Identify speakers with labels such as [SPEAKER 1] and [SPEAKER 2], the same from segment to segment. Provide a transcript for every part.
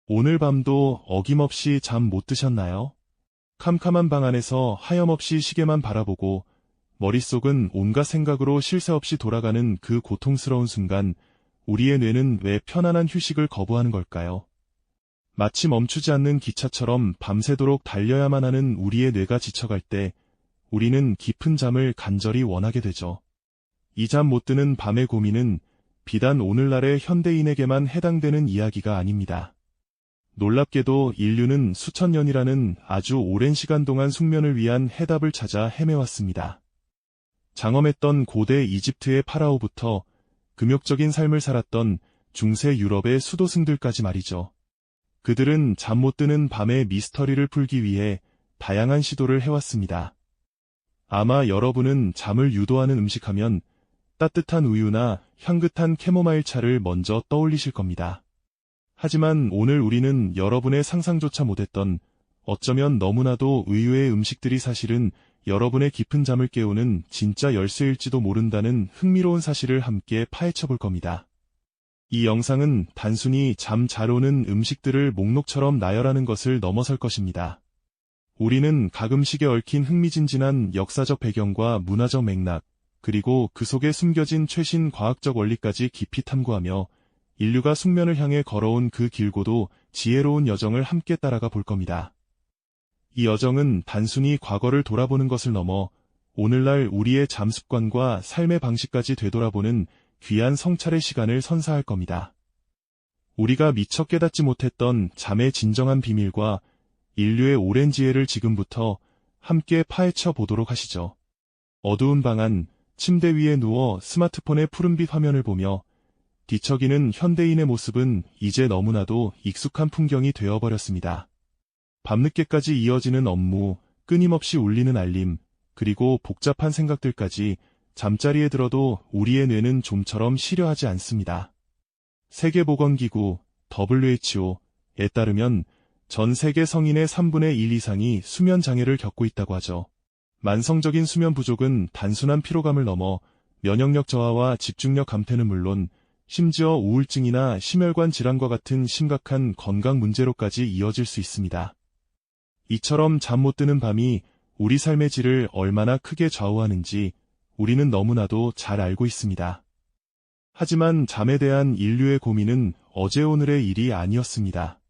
[SPEAKER 1] 오늘 밤도 어김없이 잠 못 드셨나요? 캄캄한 방 안에서 하염없이 시계만 바라보고 머릿속은 온갖 생각으로 쉴 새 없이 돌아가는 그 고통스러운 순간, 우리의 뇌는 왜 편안한 휴식을 거부하는 걸까요? 마치 멈추지 않는 기차처럼 밤새도록 달려야만 하는 우리의 뇌가 지쳐갈 때, 우리는 깊은 잠을 간절히 원하게 되죠. 이 잠 못 드는 밤의 고민은 비단 오늘날의 현대인에게만 해당되는 이야기가 아닙니다. 놀랍게도 인류는 수천 년이라는 아주 오랜 시간 동안 숙면을 위한 해답을 찾아 헤매왔습니다. 장엄했던 고대 이집트의 파라오부터 금욕적인 삶을 살았던 중세 유럽의 수도승들까지 말이죠. 그들은 잠 못 드는 밤의 미스터리를 풀기 위해 다양한 시도를 해왔습니다. 아마 여러분은 잠을 유도하는 음식하면 따뜻한 우유나 향긋한 캐모마일 차를 먼저 떠올리실 겁니다. 하지만 오늘 우리는 여러분의 상상조차 못했던, 어쩌면 너무나도 의외의 음식들이 사실은 여러분의 깊은 잠을 깨우는 진짜 열쇠일지도 모른다는 흥미로운 사실을 함께 파헤쳐 볼 겁니다. 이 영상은 단순히 잠 잘 오는 음식들을 목록처럼 나열하는 것을 넘어설 것입니다. 우리는 각 음식에 얽힌 흥미진진한 역사적 배경과 문화적 맥락, 그리고 그 속에 숨겨진 최신 과학적 원리까지 깊이 탐구하며 인류가 숙면을 향해 걸어온 그 길고도 지혜로운 여정을 함께 따라가 볼 겁니다. 이 여정은 단순히 과거를 돌아보는 것을 넘어 오늘날 우리의 잠 습관과 삶의 방식까지 되돌아보는 귀한 성찰의 시간을 선사할 겁니다. 우리가 미처 깨닫지 못했던 잠의 진정한 비밀과 인류의 오랜 지혜를 지금부터 함께 파헤쳐 보도록 하시죠. 어두운 방 안, 침대 위에 누워 스마트폰의 푸른빛 화면을 보며 뒤척이는 현대인의 모습은 이제 너무나도 익숙한 풍경이 되어버렸습니다. 밤늦게까지 이어지는 업무, 끊임없이 울리는 알림, 그리고 복잡한 생각들까지 잠자리에 들어도 우리의 뇌는 좀처럼 쉬려하지 않습니다. 세계보건기구 WHO에 따르면 전 세계 성인의 3분의 1 이상이 수면 장애를 겪고 있다고 하죠. 만성적인 수면 부족은 단순한 피로감을 넘어 면역력 저하와 집중력 감퇴는 물론 심지어 우울증이나 심혈관 질환과 같은 심각한 건강 문제로까지 이어질 수 있습니다. 이처럼 잠 못 드는 밤이 우리 삶의 질을 얼마나 크게 좌우하는지 우리는 너무나도 잘 알고 있습니다. 하지만 잠에 대한 인류의 고민은 어제 오늘의 일이 아니었습니다.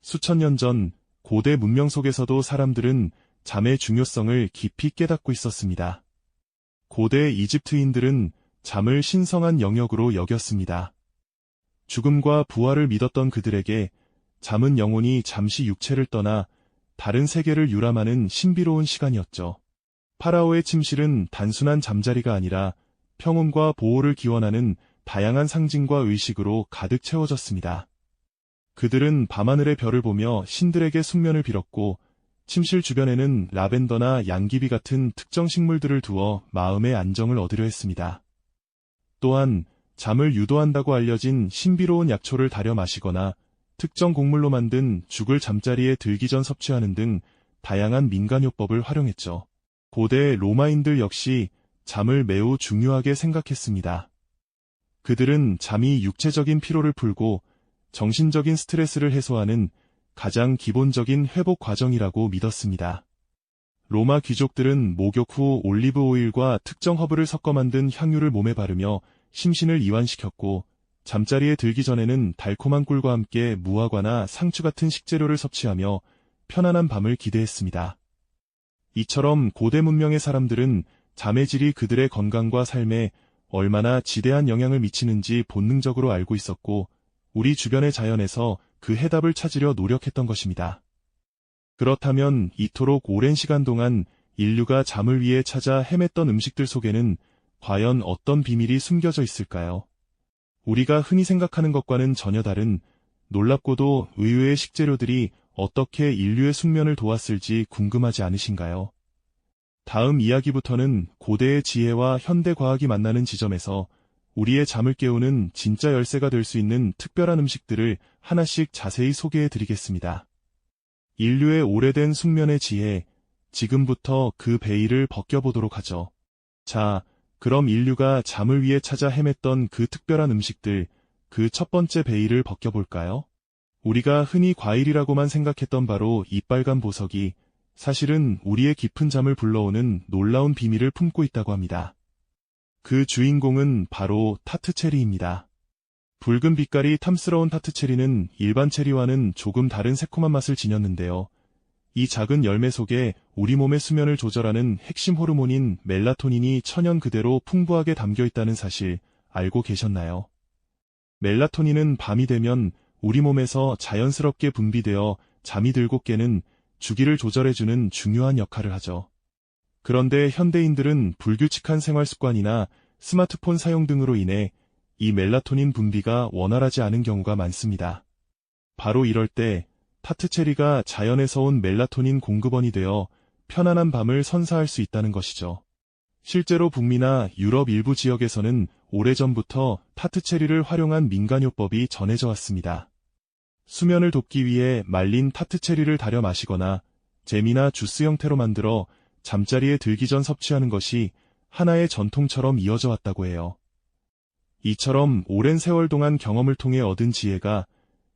[SPEAKER 1] 수천 년 전 고대 문명 속에서도 사람들은 잠의 중요성을 깊이 깨닫고 있었습니다. 고대 이집트인들은 잠을 신성한 영역으로 여겼습니다. 죽음과 부활을 믿었던 그들에게 잠은 영혼이 잠시 육체를 떠나 다른 세계를 유람하는 신비로운 시간이었죠. 파라오의 침실은 단순한 잠자리가 아니라 평온과 보호를 기원하는 다양한 상징과 의식으로 가득 채워졌습니다. 그들은 밤하늘의 별을 보며 신들에게 숙면을 빌었고, 침실 주변에는 라벤더나 양귀비 같은 특정 식물들을 두어 마음의 안정을 얻으려 했습니다. 또한 잠을 유도한다고 알려진 신비로운 약초를 달여 마시거나 특정 곡물로 만든 죽을 잠자리에 들기 전 섭취하는 등 다양한 민간요법을 활용했죠. 고대 로마인들 역시 잠을 매우 중요하게 생각했습니다. 그들은 잠이 육체적인 피로를 풀고 정신적인 스트레스를 해소하는 가장 기본적인 회복 과정이라고 믿었습니다. 로마 귀족들은 목욕 후 올리브 오일과 특정 허브를 섞어 만든 향유를 몸에 바르며 심신을 이완시켰고, 잠자리에 들기 전에는 달콤한 꿀과 함께 무화과나 상추 같은 식재료를 섭취하며 편안한 밤을 기대했습니다. 이처럼 고대 문명의 사람들은 잠의 질이 그들의 건강과 삶에 얼마나 지대한 영향을 미치는지 본능적으로 알고 있었고, 우리 주변의 자연에서 그 해답을 찾으려 노력했던 것입니다. 그렇다면 이토록 오랜 시간 동안 인류가 잠을 위해 찾아 헤맸던 음식들 속에는 과연 어떤 비밀이 숨겨져 있을까요? 우리가 흔히 생각하는 것과는 전혀 다른 놀랍고도 의외의 식재료들이 어떻게 인류의 숙면을 도왔을지 궁금하지 않으신가요? 다음 이야기부터는 고대의 지혜와 현대 과학이 만나는 지점에서 우리의 잠을 깨우는 진짜 열쇠가 될 수 있는 특별한 음식들을 하나씩 자세히 소개해 드리겠습니다. 인류의 오래된 숙면의 지혜, 지금부터 그 베일을 벗겨보도록 하죠. 자, 그럼 인류가 잠을 위해 찾아 헤맸던 그 특별한 음식들, 그 첫 번째 베일을 벗겨볼까요? 우리가 흔히 과일이라고만 생각했던 바로 이 빨간 보석이 사실은 우리의 깊은 잠을 불러오는 놀라운 비밀을 품고 있다고 합니다. 그 주인공은 바로 타트체리입니다. 붉은 빛깔이 탐스러운 타트체리는 일반 체리와는 조금 다른 새콤한 맛을 지녔는데요. 이 작은 열매 속에 우리 몸의 수면을 조절하는 핵심 호르몬인 멜라토닌이 천연 그대로 풍부하게 담겨 있다는 사실 알고 계셨나요? 멜라토닌은 밤이 되면 우리 몸에서 자연스럽게 분비되어 잠이 들고 깨는 주기를 조절해주는 중요한 역할을 하죠. 그런데 현대인들은 불규칙한 생활 습관이나 스마트폰 사용 등으로 인해 이 멜라토닌 분비가 원활하지 않은 경우가 많습니다. 바로 이럴 때 타트체리가 자연에서 온 멜라토닌 공급원이 되어 편안한 밤을 선사할 수 있다는 것이죠. 실제로 북미나 유럽 일부 지역에서는 오래전부터 타트체리를 활용한 민간요법이 전해져 왔습니다. 수면을 돕기 위해 말린 타트체리를 달여 마시거나 잼이나 주스 형태로 만들어 잠자리에 들기 전 섭취하는 것이 하나의 전통처럼 이어져 왔다고 해요. 이처럼 오랜 세월 동안 경험을 통해 얻은 지혜가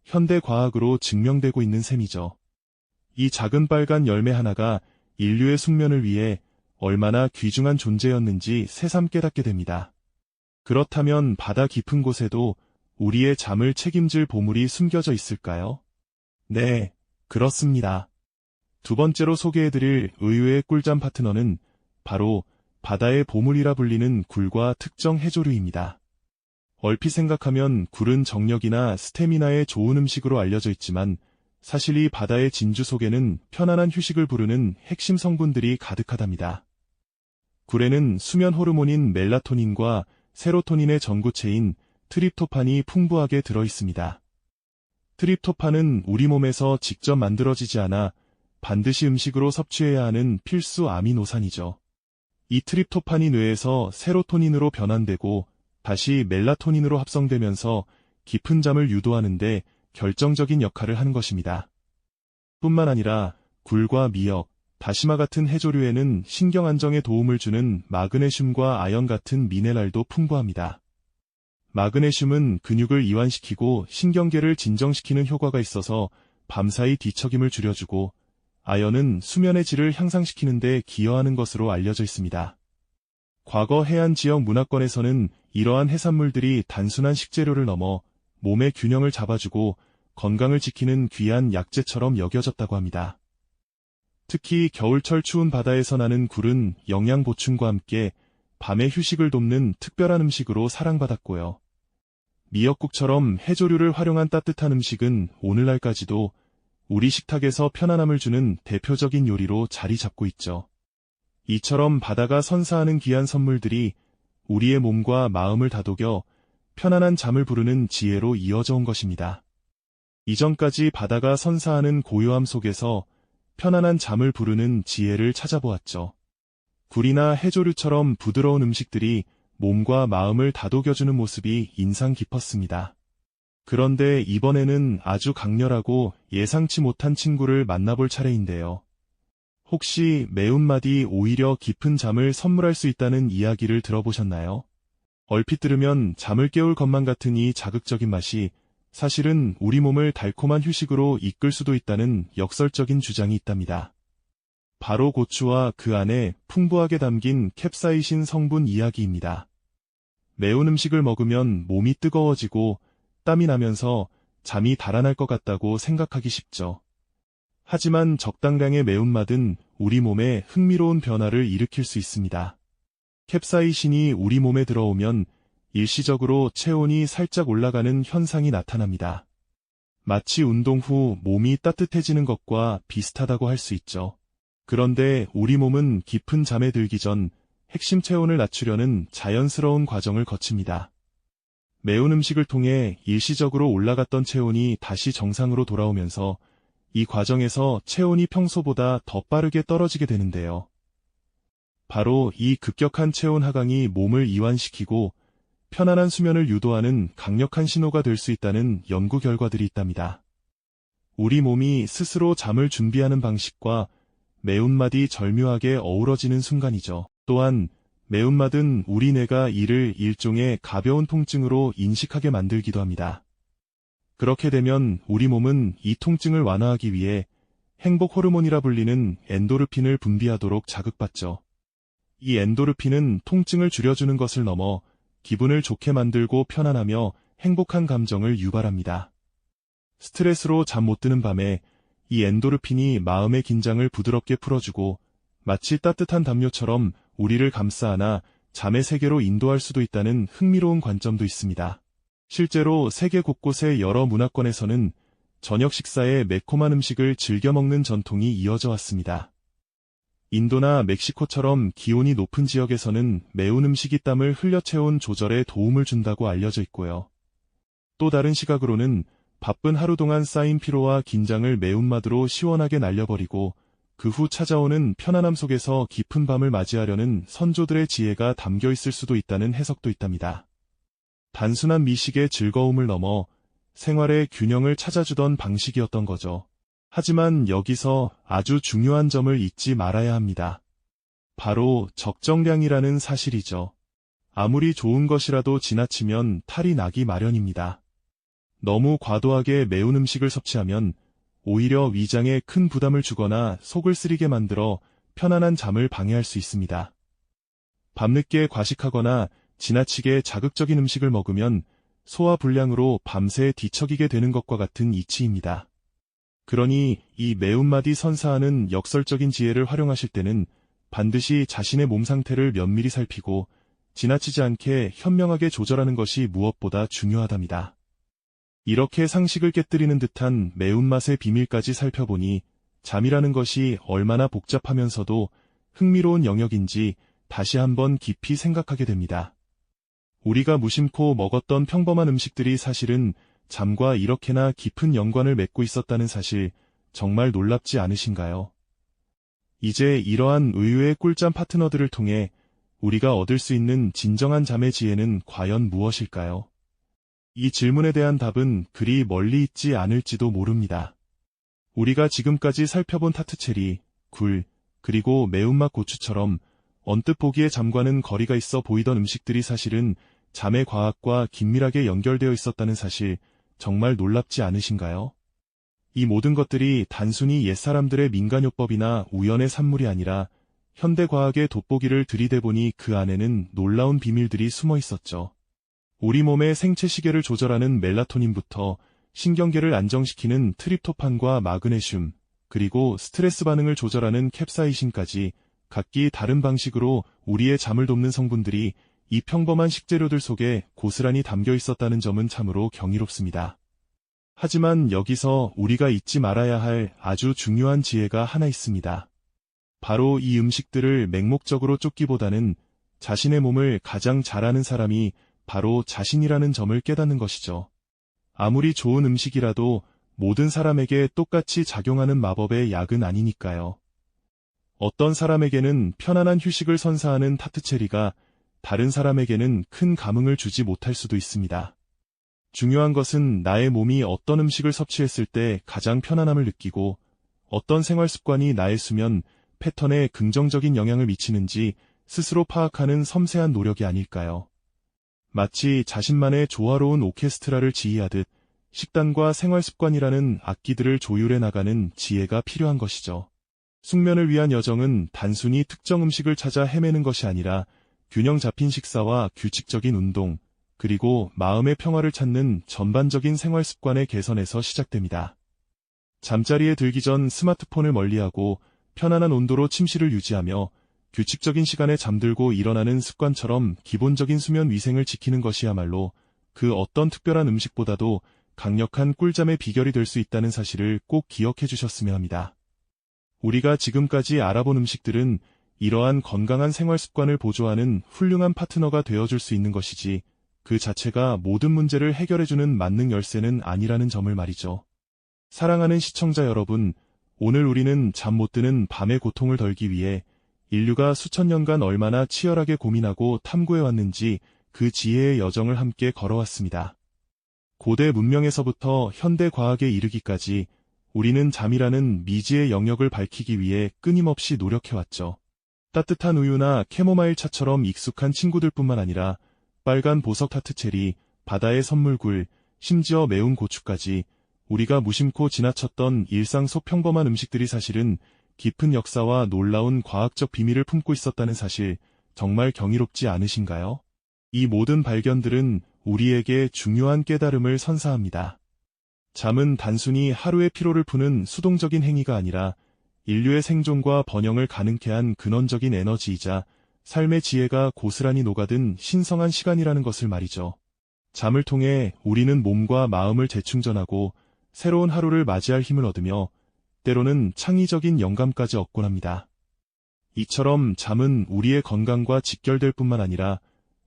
[SPEAKER 1] 현대 과학으로 증명되고 있는 셈이죠. 이 작은 빨간 열매 하나가 인류의 숙면을 위해 얼마나 귀중한 존재였는지 새삼 깨닫게 됩니다. 그렇다면 바다 깊은 곳에도 우리의 잠을 책임질 보물이 숨겨져 있을까요? 네, 그렇습니다. 두 번째로 소개해드릴 의외의 꿀잠 파트너는 바로 바다의 보물이라 불리는 굴과 특정 해조류입니다. 얼핏 생각하면 굴은 정력이나 스태미나에 좋은 음식으로 알려져 있지만 사실 이 바다의 진주 속에는 편안한 휴식을 부르는 핵심 성분들이 가득하답니다. 굴에는 수면 호르몬인 멜라토닌과 세로토닌의 전구체인 트립토판이 풍부하게 들어있습니다. 트립토판은 우리 몸에서 직접 만들어지지 않아 반드시 음식으로 섭취해야 하는 필수 아미노산이죠. 이 트립토판이 뇌에서 세로토닌으로 변환되고 다시 멜라토닌으로 합성되면서 깊은 잠을 유도하는데 결정적인 역할을 하는 것입니다. 뿐만 아니라 굴과 미역, 다시마 같은 해조류에는 신경 안정에 도움을 주는 마그네슘과 아연 같은 미네랄도 풍부합니다. 마그네슘은 근육을 이완시키고 신경계를 진정시키는 효과가 있어서 밤사이 뒤척임을 줄여주고, 아연은 수면의 질을 향상시키는 데 기여하는 것으로 알려져 있습니다. 과거 해안 지역 문화권에서는 이러한 해산물들이 단순한 식재료를 넘어 몸의 균형을 잡아주고 건강을 지키는 귀한 약재처럼 여겨졌다고 합니다. 특히 겨울철 추운 바다에서 나는 굴은 영양 보충과 함께 밤의 휴식을 돕는 특별한 음식으로 사랑받았고요. 미역국처럼 해조류를 활용한 따뜻한 음식은 오늘날까지도 우리 식탁에서 편안함을 주는 대표적인 요리로 자리 잡고 있죠. 이처럼 바다가 선사하는 귀한 선물들이 우리의 몸과 마음을 다독여 편안한 잠을 부르는 지혜로 이어져 온 것입니다. 이전까지 바다가 선사하는 고요함 속에서 편안한 잠을 부르는 지혜를 찾아보았죠. 굴이나 해조류처럼 부드러운 음식들이 몸과 마음을 다독여주는 모습이 인상 깊었습니다. 그런데 이번에는 아주 강렬하고 예상치 못한 친구를 만나볼 차례인데요. 혹시 매운맛이 오히려 깊은 잠을 선물할 수 있다는 이야기를 들어보셨나요? 얼핏 들으면 잠을 깨울 것만 같은 이 자극적인 맛이 사실은 우리 몸을 달콤한 휴식으로 이끌 수도 있다는 역설적인 주장이 있답니다. 바로 고추와 그 안에 풍부하게 담긴 캡사이신 성분 이야기입니다. 매운 음식을 먹으면 몸이 뜨거워지고 땀이 나면서 잠이 달아날 것 같다고 생각하기 쉽죠. 하지만 적당량의 매운맛은 우리 몸에 흥미로운 변화를 일으킬 수 있습니다. 캡사이신이 우리 몸에 들어오면 일시적으로 체온이 살짝 올라가는 현상이 나타납니다. 마치 운동 후 몸이 따뜻해지는 것과 비슷하다고 할 수 있죠. 그런데 우리 몸은 깊은 잠에 들기 전 핵심 체온을 낮추려는 자연스러운 과정을 거칩니다. 매운 음식을 통해 일시적으로 올라갔던 체온이 다시 정상으로 돌아오면서 이 과정에서 체온이 평소보다 더 빠르게 떨어지게 되는데요. 바로 이 급격한 체온 하강이 몸을 이완시키고 편안한 수면을 유도하는 강력한 신호가 될 수 있다는 연구 결과들이 있답니다. 우리 몸이 스스로 잠을 준비하는 방식과 매운맛이 절묘하게 어우러지는 순간이죠. 또한 매운맛은 우리 뇌가 이를 일종의 가벼운 통증으로 인식하게 만들기도 합니다. 그렇게 되면 우리 몸은 이 통증을 완화하기 위해 행복 호르몬이라 불리는 엔도르핀을 분비하도록 자극받죠. 이 엔도르핀은 통증을 줄여주는 것을 넘어 기분을 좋게 만들고 편안하며 행복한 감정을 유발합니다. 스트레스로 잠 못 드는 밤에 이 엔도르핀이 마음의 긴장을 부드럽게 풀어주고 마치 따뜻한 담요처럼 우리를 감싸 안아 잠의 세계로 인도할 수도 있다는 흥미로운 관점도 있습니다. 실제로 세계 곳곳의 여러 문화권에서는 저녁 식사에 매콤한 음식을 즐겨 먹는 전통이 이어져 왔습니다. 인도나 멕시코처럼 기온이 높은 지역에서는 매운 음식이 땀을 흘려 채운 조절에 도움을 준다고 알려져 있고요. 또 다른 시각으로는 바쁜 하루 동안 쌓인 피로와 긴장을 매운맛으로 시원하게 날려버리고 그 후 찾아오는 편안함 속에서 깊은 밤을 맞이하려는 선조들의 지혜가 담겨 있을 수도 있다는 해석도 있답니다. 단순한 미식의 즐거움을 넘어 생활의 균형을 찾아주던 방식이었던 거죠. 하지만 여기서 아주 중요한 점을 잊지 말아야 합니다. 바로 적정량이라는 사실이죠. 아무리 좋은 것이라도 지나치면 탈이 나기 마련입니다. 너무 과도하게 매운 음식을 섭취하면 오히려 위장에 큰 부담을 주거나 속을 쓰리게 만들어 편안한 잠을 방해할 수 있습니다. 밤늦게 과식하거나 지나치게 자극적인 음식을 먹으면 소화불량으로 밤새 뒤척이게 되는 것과 같은 이치입니다. 그러니 이 매운맛이 선사하는 역설적인 지혜를 활용하실 때는 반드시 자신의 몸 상태를 면밀히 살피고 지나치지 않게 현명하게 조절하는 것이 무엇보다 중요하답니다. 이렇게 상식을 깨뜨리는 듯한 매운맛의 비밀까지 살펴보니 잠이라는 것이 얼마나 복잡하면서도 흥미로운 영역인지 다시 한번 깊이 생각하게 됩니다. 우리가 무심코 먹었던 평범한 음식들이 사실은 잠과 이렇게나 깊은 연관을 맺고 있었다는 사실 정말 놀랍지 않으신가요? 이제 이러한 의외의 꿀잠 파트너들을 통해 우리가 얻을 수 있는 진정한 잠의 지혜는 과연 무엇일까요? 이 질문에 대한 답은 그리 멀리 있지 않을지도 모릅니다. 우리가 지금까지 살펴본 타트체리, 굴, 그리고 매운맛 고추처럼 언뜻 보기에 잠과는 거리가 있어 보이던 음식들이 사실은 잠의 과학과 긴밀하게 연결되어 있었다는 사실 정말 놀랍지 않으신가요? 이 모든 것들이 단순히 옛사람들의 민간요법이나 우연의 산물이 아니라 현대과학의 돋보기를 들이대보니 그 안에는 놀라운 비밀들이 숨어 있었죠. 우리 몸의 생체 시계를 조절하는 멜라토닌부터 신경계를 안정시키는 트립토판과 마그네슘, 그리고 스트레스 반응을 조절하는 캡사이신까지 각기 다른 방식으로 우리의 잠을 돕는 성분들이 이 평범한 식재료들 속에 고스란히 담겨 있었다는 점은 참으로 경이롭습니다. 하지만 여기서 우리가 잊지 말아야 할 아주 중요한 지혜가 하나 있습니다. 바로 이 음식들을 맹목적으로 쫓기보다는 자신의 몸을 가장 잘 아는 사람이 바로 자신이라는 점을 깨닫는 것이죠. 아무리 좋은 음식이라도 모든 사람에게 똑같이 작용하는 마법의 약은 아니니까요. 어떤 사람에게는 편안한 휴식을 선사하는 타트체리가 다른 사람에게는 큰 감흥을 주지 못할 수도 있습니다. 중요한 것은 나의 몸이 어떤 음식을 섭취했을 때 가장 편안함을 느끼고 어떤 생활 습관이 나의 수면 패턴에 긍정적인 영향을 미치는지 스스로 파악하는 섬세한 노력이 아닐까요? 마치 자신만의 조화로운 오케스트라를 지휘하듯 식단과 생활 습관이라는 악기들을 조율해 나가는 지혜가 필요한 것이죠. 숙면을 위한 여정은 단순히 특정 음식을 찾아 헤매는 것이 아니라 균형 잡힌 식사와 규칙적인 운동, 그리고 마음의 평화를 찾는 전반적인 생활 습관의 개선에서 시작됩니다. 잠자리에 들기 전 스마트폰을 멀리하고 편안한 온도로 침실을 유지하며 규칙적인 시간에 잠들고 일어나는 습관처럼 기본적인 수면 위생을 지키는 것이야말로 그 어떤 특별한 음식보다도 강력한 꿀잠의 비결이 될 수 있다는 사실을 꼭 기억해 주셨으면 합니다. 우리가 지금까지 알아본 음식들은 이러한 건강한 생활 습관을 보조하는 훌륭한 파트너가 되어줄 수 있는 것이지 그 자체가 모든 문제를 해결해주는 만능 열쇠는 아니라는 점을 말이죠. 사랑하는 시청자 여러분, 오늘 우리는 잠 못 드는 밤의 고통을 덜기 위해 인류가 수천 년간 얼마나 치열하게 고민하고 탐구해왔는지 그 지혜의 여정을 함께 걸어왔습니다. 고대 문명에서부터 현대 과학에 이르기까지 우리는 잠이라는 미지의 영역을 밝히기 위해 끊임없이 노력해왔죠. 따뜻한 우유나 캐모마일 차처럼 익숙한 친구들뿐만 아니라 빨간 보석 타트체리, 바다의 선물굴, 심지어 매운 고추까지 우리가 무심코 지나쳤던 일상 속 평범한 음식들이 사실은 깊은 역사와 놀라운 과학적 비밀을 품고 있었다는 사실, 정말 경이롭지 않으신가요? 이 모든 발견들은 우리에게 중요한 깨달음을 선사합니다. 잠은 단순히 하루의 피로를 푸는 수동적인 행위가 아니라 인류의 생존과 번영을 가능케 한 근원적인 에너지이자 삶의 지혜가 고스란히 녹아든 신성한 시간이라는 것을 말이죠. 잠을 통해 우리는 몸과 마음을 재충전하고 새로운 하루를 맞이할 힘을 얻으며 때로는 창의적인 영감까지 얻곤 합니다. 이처럼 잠은 우리의 건강과 직결될 뿐만 아니라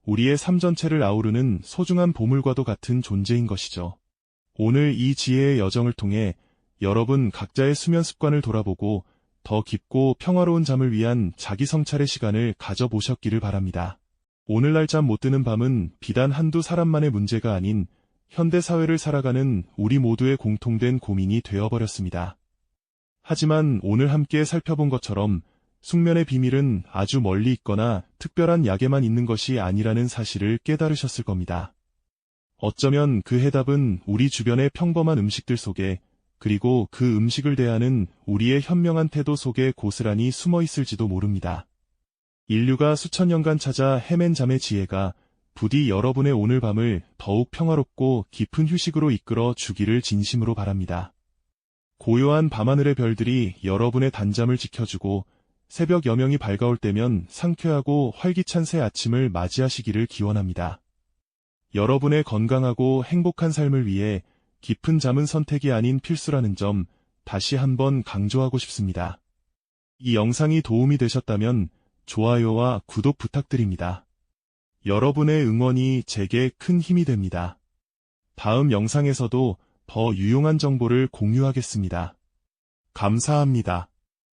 [SPEAKER 1] 우리의 삶 전체를 아우르는 소중한 보물과도 같은 존재인 것이죠. 오늘 이 지혜의 여정을 통해 여러분 각자의 수면 습관을 돌아보고 더 깊고 평화로운 잠을 위한 자기 성찰의 시간을 가져보셨기를 바랍니다. 오늘날 잠 못 드는 밤은 비단 한두 사람만의 문제가 아닌 현대 사회를 살아가는 우리 모두의 공통된 고민이 되어버렸습니다. 하지만 오늘 함께 살펴본 것처럼 숙면의 비밀은 아주 멀리 있거나 특별한 약에만 있는 것이 아니라는 사실을 깨달으셨을 겁니다. 어쩌면 그 해답은 우리 주변의 평범한 음식들 속에, 그리고 그 음식을 대하는 우리의 현명한 태도 속에 고스란히 숨어 있을지도 모릅니다. 인류가 수천 년간 찾아 헤맨 잠의 지혜가 부디 여러분의 오늘 밤을 더욱 평화롭고 깊은 휴식으로 이끌어 주기를 진심으로 바랍니다. 고요한 밤하늘의 별들이 여러분의 단잠을 지켜주고 새벽 여명이 밝아올 때면 상쾌하고 활기찬 새 아침을 맞이하시기를 기원합니다. 여러분의 건강하고 행복한 삶을 위해 깊은 잠은 선택이 아닌 필수라는 점 다시 한번 강조하고 싶습니다. 이 영상이 도움이 되셨다면 좋아요와 구독 부탁드립니다. 여러분의 응원이 제게 큰 힘이 됩니다. 다음 영상에서도 더 유용한 정보를 공유하겠습니다. 감사합니다.